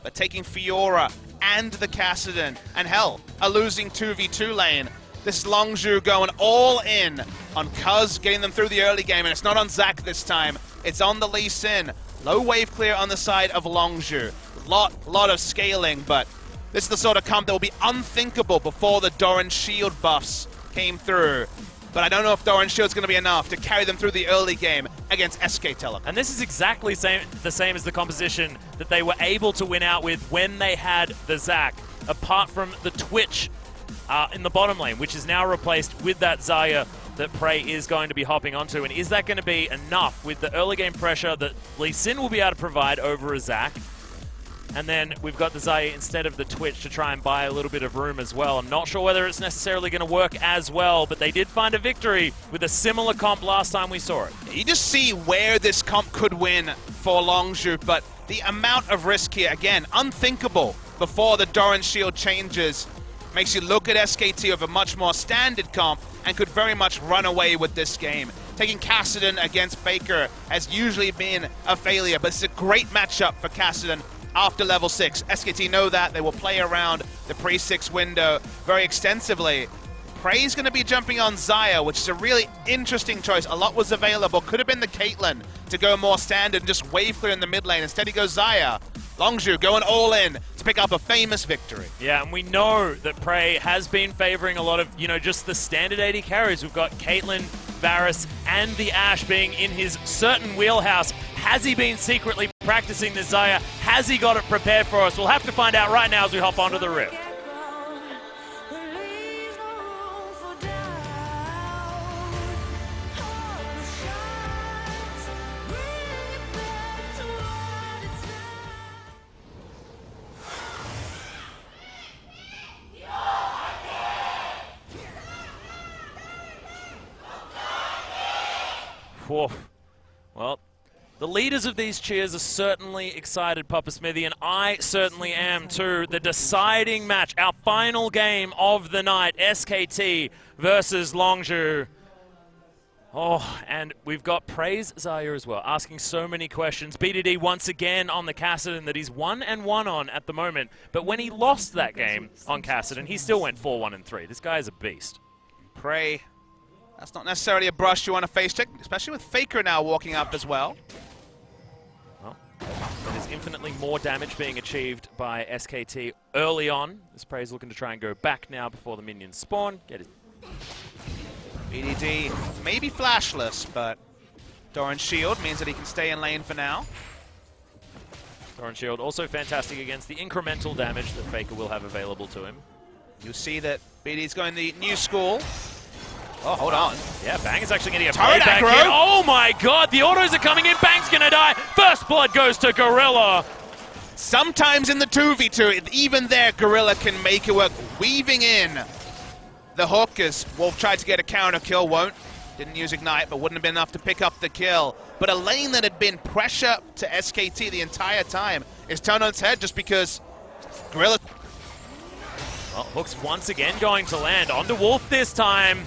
but taking Fiora and the Kassadin, and hell, a losing 2v2 lane. This Longzhu going all in on Cuz, getting them through the early game, and it's not on Zac this time. It's on the Lee Sin. Low wave clear on the side of Longzhu. Lot of scaling, but this is the sort of comp that will be unthinkable before the Doran Shield buffs came through. But I don't know if Doran Shield's going to be enough to carry them through the early game against SK Telecom. And this is exactly the same as the composition that they were able to win out with when they had the Zac, apart from the Twitch in the bottom lane, which is now replaced with that Xayah that Prey is going to be hopping onto. And is that going to be enough with the early game pressure that Lee Sin will be able to provide over a Zac? And then we've got the Xayah instead of the Twitch to try and buy a little bit of room as well. I'm not sure whether it's necessarily going to work as well, but they did find a victory with a similar comp last time we saw it. You just see where this comp could win for Longzhu, but the amount of risk here, again, unthinkable before the Doran Shield changes. Makes you look at SKT of a much more standard comp and could very much run away with this game. Taking Kassadin against Faker has usually been a failure, but it's a great matchup for Kassadin after level 6. SKT know that. They will play around the pre-6 window very extensively. Prey's going to be jumping on Xayah, which is a really interesting choice. A lot was available. Could have been the Caitlyn to go more standard and just wave clear in the mid lane. Instead he goes Xayah. Longzhu going all in to pick up a famous victory. Yeah, and we know that Prey has been favoring a lot of, just the standard AD carries. We've got Caitlyn, Varus, and the Ashe being in his certain wheelhouse. Has he been secretly practicing this Xayah? Has he got it prepared for us? We'll have to find out right now as we hop onto the Rift. Whoa. Well, the leaders of these cheers are certainly excited, Papa Smithy, and I certainly am too. The deciding match, our final game of the night, SKT versus Longzhu. Oh, and we've got Prey's Xayah as well, asking so many questions. BDD once again on the Kassadin that he's 1-1 on at the moment, but when he lost that game on Kassadin, he still went 4-1-3. This guy is a beast. Prey. That's not necessarily a brush you want to face check, especially with Faker now walking up as well. Well, there's infinitely more damage being achieved by SKT early on. This Prey's looking to try and go back now before the minions spawn. Get his BDD maybe flashless, but Doran Shield means that he can stay in lane for now. Doran Shield also fantastic against the incremental damage that Faker will have available to him. You see that BDD's going the new school. Oh, hold on. Yeah, Bang is actually getting a Turret playback aggro. in. Oh my god, the autos are coming in. Bang's gonna die. First blood goes to Gorilla. Sometimes in the 2v2, even there, Gorilla can make it work. Weaving in the hook as Wolf tried to get a counter kill, won't. Didn't use Ignite, but wouldn't have been enough to pick up the kill. But a lane that had been pressure to SKT the entire time is turned on its head just because Gorilla... Well, Hook's once again going to land onto Wolf this time.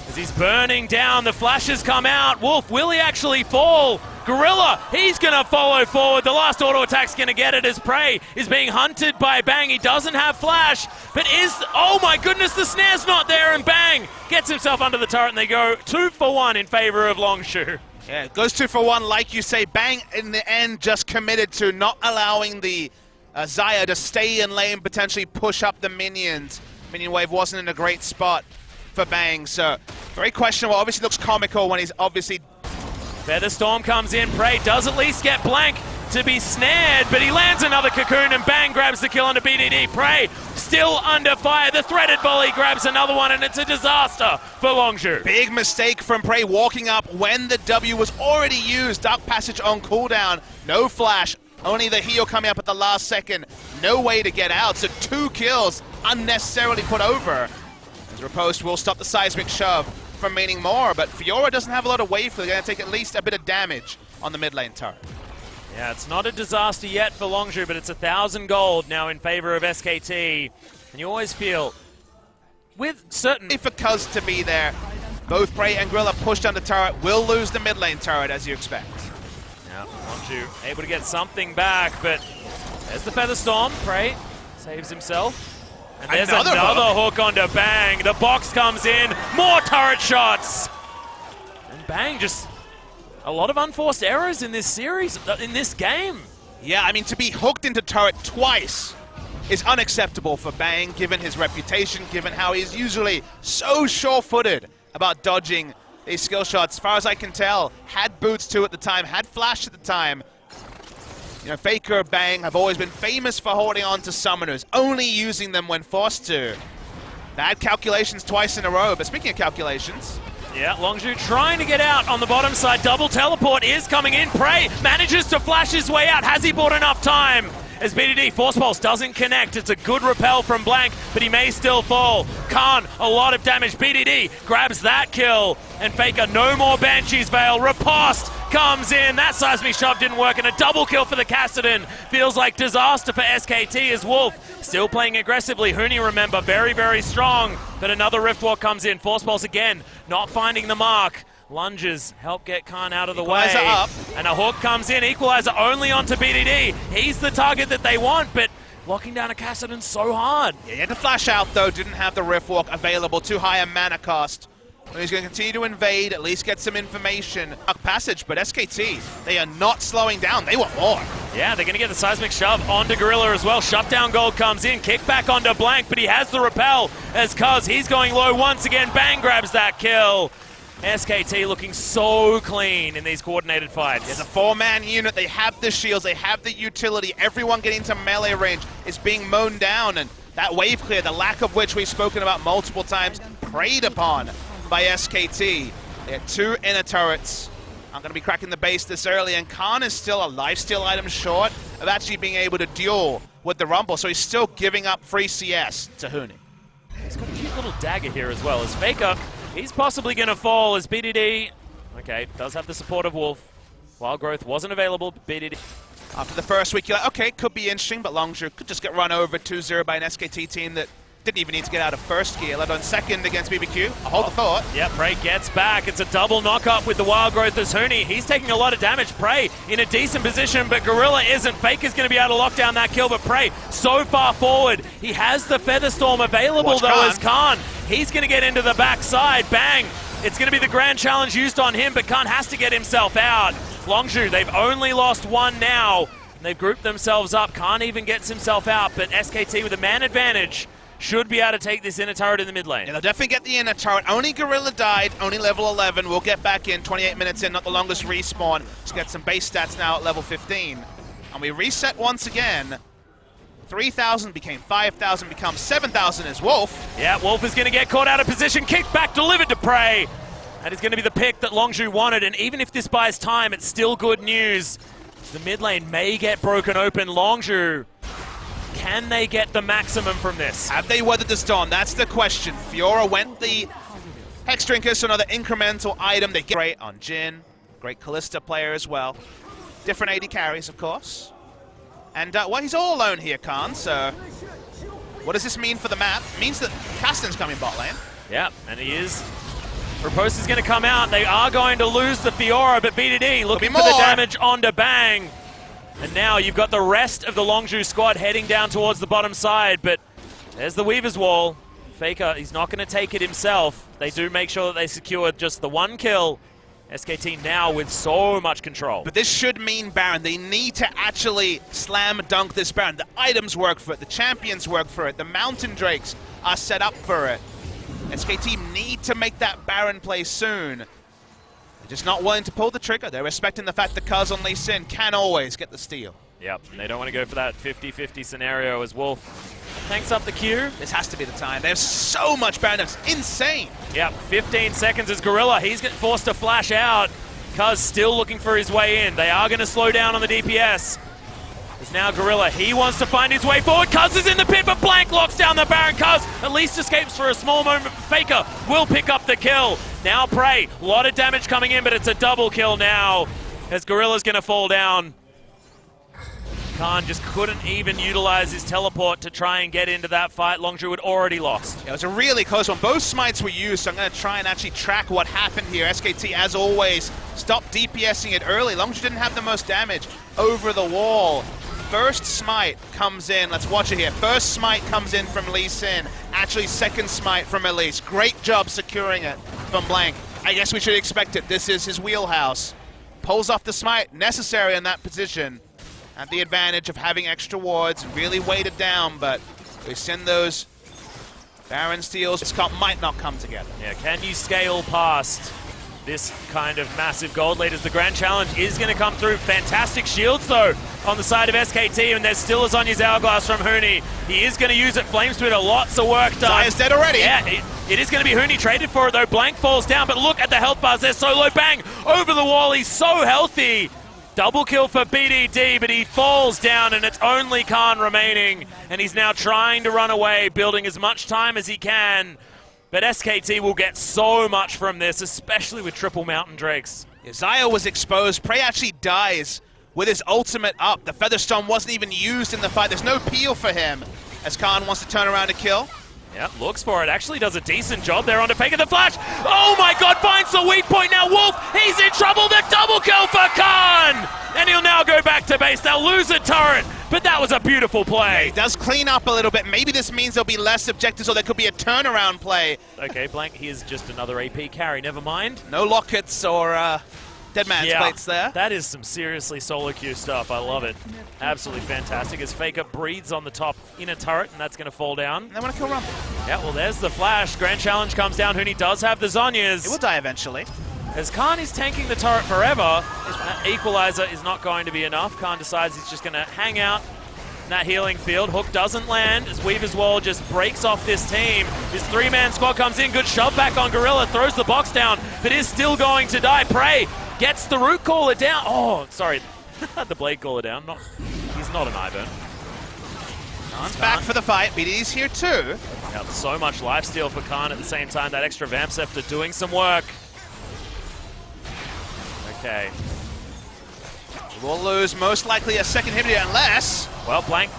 As he's burning down, the flashes come out. Wolf, will he actually fall? Gorilla, he's going to follow forward. The last auto attack's going to get it as Prey is being hunted by Bang. He doesn't have flash, but oh my goodness, the snare's not there, and Bang gets himself under the turret, and they go 2 for 1 in favor of Longzhu. Yeah, it goes 2 for 1, like you say. Bang, in the end, just committed to not allowing the Xayah to stay in lane, potentially push up the minions. Minion wave wasn't in a great spot for Bang, so very questionable. Obviously looks comical when he's obviously... Featherstorm comes in. Prey does at least get Blank to be snared, but he lands another cocoon, and Bang grabs the kill onto BDD. Prey still under fire. The threaded volley grabs another one, and it's a disaster for Longzhu. Big mistake from Prey walking up when the W was already used. Dark Passage on cooldown. No flash. Only the heal coming up at the last second. No way to get out, so 2 kills unnecessarily put over. Riposte will stop the seismic shove from meaning more, but Fiora doesn't have a lot of wave, so they're going to take at least a bit of damage on the mid lane turret. Yeah, it's not a disaster yet for Longzhu, but it's 1,000 gold now in favor of SKT. And you always feel, with certain... For Cuz to be there, both Prey and Gorilla pushed on the turret, will lose the mid lane turret, as you expect. Now, Longzhu able to get something back, but There's the Feather Storm. Prey saves himself. And there's Another hook onto Bang. The box comes in. More turret shots. And Bang, just a lot of unforced errors in this series, in this game. Yeah, I mean, to be hooked into turret twice is unacceptable for Bang, given his reputation, given how he's usually so sure-footed about dodging these skill shots. As far as I can tell, had boots too at the time, had flash at the time. You know, Faker, Bang have always been famous for holding on to summoners, only using them when forced to. Bad calculations twice in a row, but speaking of calculations... Yeah, Longzhu trying to get out on the bottom side. Double teleport is coming in. Prey manages to flash his way out. Has he bought enough time? As BDD, Force Pulse doesn't connect. It's a good repel from Blank, but he may still fall. Khan, a lot of damage. BDD grabs that kill. And Faker, no more Banshee's Veil. Riposte comes in. That seismic shove didn't work, and a double kill for the Kassadin. Feels like disaster for SKT as Wolf still playing aggressively. Huni, remember, very, very strong. But another Rift Walk comes in. Force Pulse again, not finding the mark. Lunges help get Khan out of the way. Up. And a hook comes in. Equalizer only onto BDD. He's the target that they want, but locking down a Kassadin so hard. Yeah, he had to flash out, though. Didn't have the Rift Walk available. Too high a mana cost. But he's going to continue to invade, at least get some information. Passage, but SKT, they are not slowing down. They want more. Yeah, they're going to get the seismic shove onto Gorilla as well. Shutdown gold comes in. Kick back onto Blank, but he has the repel as Cuz. He's going low once again. Bang grabs that kill. SKT looking so clean in these coordinated fights. There's a four-man unit. They have the shields. They have the utility. Everyone getting to melee range is being mown down. And that wave clear, the lack of which we've spoken about multiple times, preyed upon by SKT. They had two inner turrets. I'm going to be cracking the base this early. And Khan is still a lifesteal item short of actually being able to duel with the Rumble. So he's still giving up free CS to Huni. He's got a cute little dagger here as well as Faker. He's possibly going to fall as BDD, okay, does have the support of Wolf. Wild Growth wasn't available, but BDD. After the first week, you're like, okay, could be interesting, but Longzhu could just get run over 2-0 by an SKT team that didn't even need to get out of first gear, let alone second against BBQ. I'll hold the thought. Yeah, Prey gets back. It's a double knock-up with the Wild Growth as Huni. He's taking a lot of damage. Prey in a decent position, but Gorilla isn't. Faker's going to be able to lock down that kill, but Prey so far forward. He has the Feather Storm available, as Khan. He's going to get into the backside. Bang! It's going to be the grand challenge used on him, but Khan has to get himself out. Longzhu, they've only lost one now. They've grouped themselves up. Khan even gets himself out, but SKT with a man advantage should be able to take this inner turret in the mid lane. Yeah, they'll definitely get the inner turret. Only Gorilla died, only level 11. We'll get back in, 28 minutes in, not the longest respawn. Just get some base stats now at level 15. And we reset once again. 3,000 became 5,000, becomes 7,000 as Wolf. Yeah, Wolf is going to get caught out of position, kicked back, delivered to Prey. That is going to be the pick that Longzhu wanted, and even if this buys time, it's still good news. The mid lane may get broken open. Longzhu, can they get the maximum from this? Have they weathered the storm? That's the question. Fiora went the Hex Drinker, so another incremental item. They get great on Jhin. Great Kalista player as well. Different AD carries, of course. And, well, he's all alone here, Khan, so what does this mean for the map? It means that Kassadin's coming bot lane. Yeah, and he is. Riposte is going to come out. They are going to lose the Fiora, but BDD looking for the damage onto Bang. And now you've got the rest of the Longzhu squad heading down towards the bottom side, but there's the Weaver's Wall. Faker, he's not going to take it himself. They do make sure that they secure just the one kill. SKT now with so much control. But this should mean Baron. They need to actually slam dunk this Baron. The items work for it. The champions work for it. The Mountain Drakes are set up for it. SKT need to make that Baron play soon. They're just not willing to pull the trigger. They're respecting the fact that Cuz on Lee Sin can always get the steal. Yep, and they don't want to go for that 50-50 scenario as Wolf tanks up the queue. This has to be the time. There's so much Baron. It's insane. Yep, 15 seconds as Gorilla. He's getting forced to flash out. Cuz still looking for his way in. They are going to slow down on the DPS. It's now Gorilla. He wants to find his way forward. Cuz is in the pit, but Blank locks down the Baron. Cuz at least escapes for a small moment. Faker will pick up the kill. Now Prey. A lot of damage coming in, but it's a double kill now as Gorilla's going to fall down. Khan just couldn't even utilize his teleport to try and get into that fight. Longzhu had already lost. Yeah, it was a really close one. Both smites were used, so I'm going to try and actually track what happened here. SKT, as always, stopped DPSing it early. Longzhu didn't have the most damage over the wall. first smite comes in. Let's watch it here. First smite comes in from Lee Sin. Actually, second smite from Elise. Great job securing it from Blank. I guess we should expect it. This is his wheelhouse. Pulls off the smite, necessary in that position. At the advantage of having extra wards, really weighted down, but we send those Baron steals. This comp might not come together. Yeah, can you scale past this kind of massive gold lead as the grand challenge is going to come through? Fantastic shields, though, on the side of SKT, and there's still a Zhonya's Hourglass from Huni. He is going to use it. Flame Splitter, lots of work done. Zaya's dead already. Yeah, it is going to be Huni traded for it, though. Blank falls down, but look at the health bars. There's Solo. Bang! Over the wall. He's so healthy. Double kill for BDD, but he falls down, and it's only Khan remaining. And he's now trying to run away, building as much time as he can. But SKT will get so much from this, especially with triple Mountain Drakes. Yeah, Zaya was exposed. Prey actually dies with his ultimate up. The Featherstone wasn't even used in the fight. There's no peel for him as Khan wants to turn around to kill. Yep, looks for it. Actually does a decent job there onto Faker the Flash. Oh my god, finds the weak point now. Wolf, he's in trouble. The double kill for Khan! And he'll now go back to base. They'll lose a turret, but that was a beautiful play. He does clean up a little bit. Maybe this means there'll be less objectives or there could be a turnaround play. Okay, Blank, here's just another AP carry. Never mind. No lockets or dead man's plates there. That is some seriously solo queue stuff. I love it. Absolutely fantastic as Faker breathes on the top inner turret, and that's going to fall down. And they want to kill Rumble. Yeah, well, there's the flash. Grand challenge comes down. Huni does have the Zhonyas. It will die eventually. As Khan is tanking the turret forever, that equalizer is not going to be enough. Khan decides he's just going to hang out in that healing field. Hook doesn't land as Weaver's Wall just breaks off this team. His three-man squad comes in. Good shove back on Gorilla. Throws the box down, but is still going to die. Prey gets the root caller down. Oh, sorry. The blade caller down. He's not an Ivern. Khan's back for the fight. BDD's here too. Yep, so much lifesteal for Khan at the same time. That extra Vamp Scepter doing some work. Okay. We'll lose most likely a second inhibitor unless... Well, Blank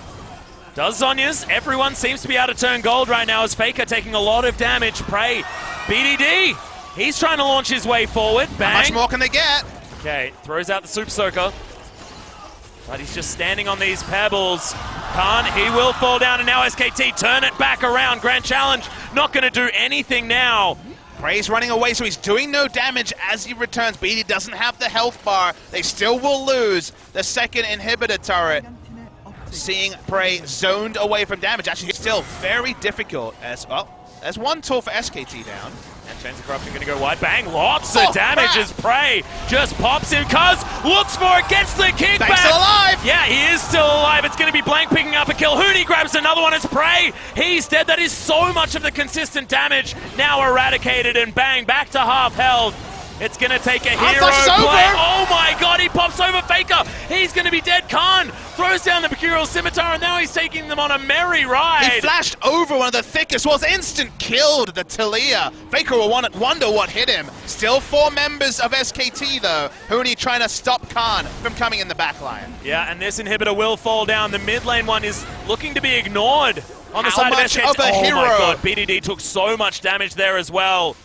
does Zhonya's. Everyone seems to be able to turn gold right now as Faker taking a lot of damage. Prey, BDD, he's trying to launch his way forward. Bang. How much more can they get? Okay, throws out the Super Soaker. But he's just standing on these pebbles. Khan, he will fall down, and now SKT turn it back around. Grand challenge, not going to do anything now. Prey's running away, so he's doing no damage as he returns. BD doesn't have the health bar. They still will lose the second inhibitor turret. Seeing Prey zoned away from damage. Actually, still very difficult as, well, there's one tool for SKT down. And Chains of Corruption going to go wide. Bang, lots of damage as Prey just pops in. Cuz looks for it, gets the kickback. Bank's still alive. Yeah, he is still alive. It's going to be Blank picking up a kill. Huni grabs another one as Prey. He's dead. That is so much of the consistent damage now eradicated, and bang, back to half health. It's going to take a hero play. Oh my god, he pops over Faker. He's going to be dead. Khan throws down the Mercurial Scimitar, and now he's taking them on a merry ride. He flashed over one of the thickest walls, instant killed the Talia. Faker will wonder what hit him. Still 4 members of SKT though. Huni trying to stop Khan from coming in the back line. Yeah, and this inhibitor will fall down. The mid lane one is looking to be ignored on the side of SKT. Of a hero? Oh my god, BDD took so much damage there as well.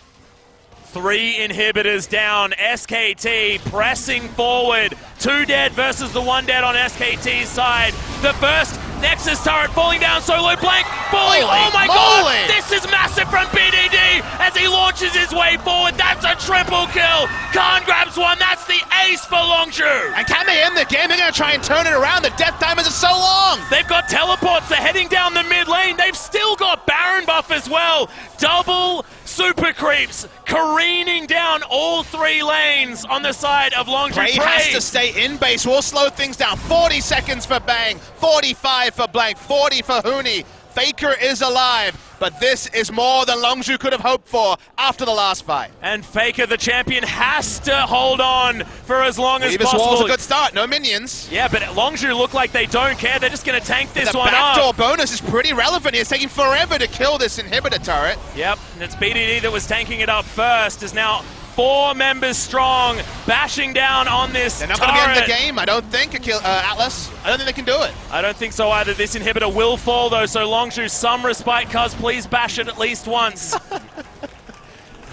3 inhibitors down. SKT pressing forward. 2 dead versus the 1 dead on SKT's side. The first Nexus turret falling down. Solo Blank falling. Oh my god! This is massive from BDD as he launches his way forward. That's a triple kill. Khan grabs one. That's the ace for Longzhu. And can they end the game? They're going to try and turn it around. The death timers are so long. They've got teleports. They're heading down the mid lane. They've still got Baron buff as well. Double super creeps careening down all 3 lanes on the side of Longzhu. Prey has to stay in base. We'll slow things down. 40 seconds for Bang, 45 for Blank, 40 for Huni. Faker is alive, but this is more than Longzhu could have hoped for after the last fight. And Faker, the champion, has to hold on for as long as possible. Wall's a good start, no minions. Yeah, but Longzhu look like they don't care. They're just going to tank this one up. The backdoor bonus is pretty relevant. It's taking forever to kill this inhibitor turret. Yep, and it's BDD that was tanking it up first, is now 4 members strong, bashing down on this They're not going to be in the game, I don't think, Atlas. I don't think they can do it. I don't think so either. This inhibitor will fall, though, so Longzhu, some respite, cuz please bash it at least once.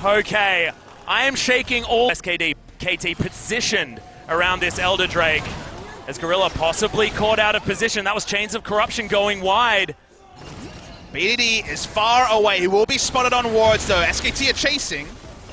Okay, I am shaking all SKT KT positioned around this Elder Drake. as Gorilla possibly caught out of position. That was Chains of Corruption going wide. BDD is far away. He will be spotted on wards, though. SKT are chasing.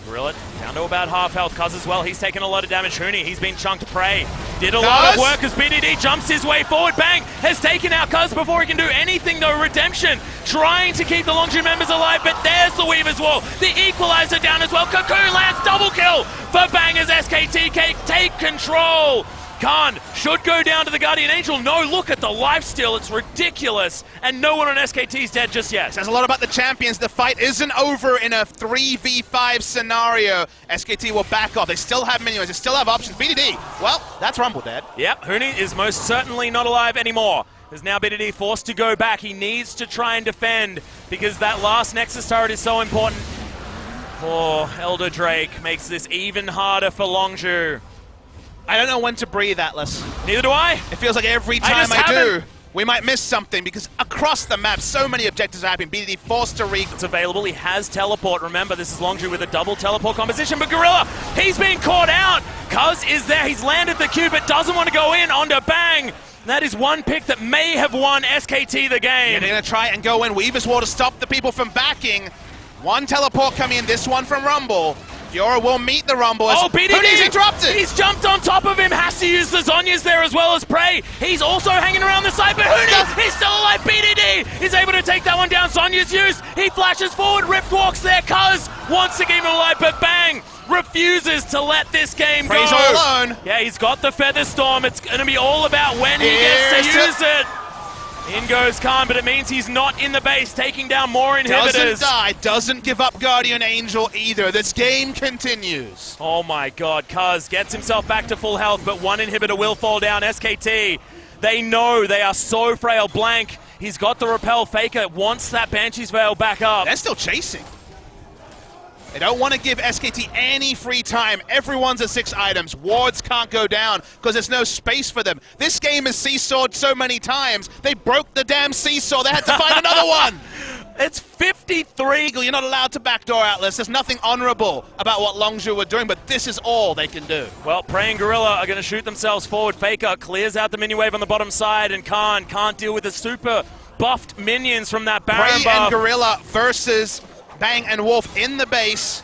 Gorilla down to about half health. Cuz as well, he's taken a lot of damage. Huni, he's been chunked prey. Did a lot of work as BDD jumps his way forward. Bang! Has taken out Cuz before he can do anything though. Redemption trying to keep the Longzhu members alive, but there's the Weaver's Wall. The Equalizer down as well. Cocoon lands double kill for Bang as SKT take control. Khan should go down to the Guardian Angel. No, look at the lifesteal. It's ridiculous. And no one on SKT's dead just yet. Says a lot about the champions. The fight isn't over in a 3v5 scenario. SKT will back off. They still have minions. They still have options. BDD, well, that's Rumble dead. Yep, Huni is most certainly not alive anymore. Is now BDD forced to go back. He needs to try and defend because that last Nexus turret is so important. Poor Elder Drake makes this even harder for Longzhu. I don't know when to breathe, Atlas. Neither do I. It feels like every time I do, we might miss something because across the map, so many objectives are happening. BDD forced to It's available. He has teleport. Remember, this is Longzhu with a double teleport composition, but Gorilla, he's been caught out. Cuz is there. He's landed the Q, but doesn't want to go in onto Bang. That is one pick that may have won SKT the game. Yeah, they're going to try and go in. Weaver's Wall to stop the people from backing. One teleport coming in, this one from Rumble. Fiora will meet the Rumble. Oh, BDD! Huni's interrupted! He's jumped on top of him, has to use the Zhonya's there as well as Prey. He's also hanging around the side, but Huni, he's still alive. BDD is able to take that one down. Zhonya's used. He flashes forward. Rift walks there. Cuz wants to keep him alive, but Bang refuses to let this game go. Prey's all alone. Yeah, he's got the Feather Storm. It's going to be all about when he gets to use it. In goes Khan, but it means he's not in the base, taking down more inhibitors. Doesn't die, doesn't give up Guardian Angel either. This game continues. Oh my god, Cuz gets himself back to full health, but one inhibitor will fall down. SKT, they know they are so frail. Blank, he's got the Repel. Faker wants that Banshee's Veil back up. They're still chasing. They don't want to give SKT any free time. Everyone's at 6 items. Wards can't go down because there's no space for them. This game is seesawed so many times, they broke the damn seesaw. They had to find another one. It's 53. You're not allowed to backdoor Atlas. There's nothing honorable about what Longzhu were doing, but this is all they can do. Well, Prey and Gorilla are going to shoot themselves forward. Faker clears out the minion wave on the bottom side, and Khan can't deal with the super buffed minions from that Baron Prey buff. and Gorilla versus Bang and Wolf in the base.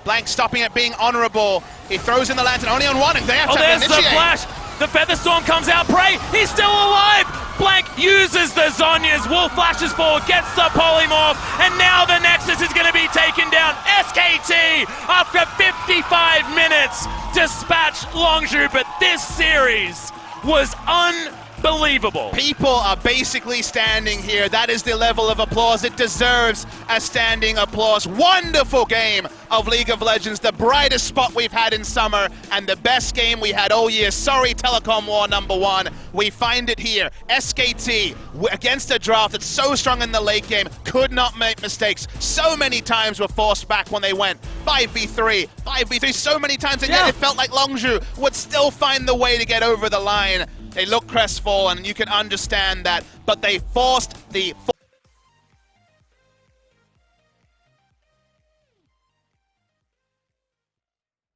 Blank stopping it being honorable. He throws in the lantern only on one, and they have to there's initiate. The flash. The Feather Storm comes out. Prey, he's still alive. Blank uses the Zhonya's. Wolf flashes forward, gets the polymorph, and now the Nexus is going to be taken down. SKT, after 55 minutes, dispatch Longzhu, but this series was unbelievable. People are basically standing here. That is the level of applause. It deserves a standing applause. Wonderful game of League of Legends. The brightest spot we've had in summer and the best game we had all year. Sorry, Telecom War #1. We find it here. SKT against a draft that's so strong in the late game, could not make mistakes. So many times were forced back when they went 5v3, 5v3 so many times, and yet it felt like Longzhu would still find the way to get over the line. They look crestfallen, and you can understand that, but they forced the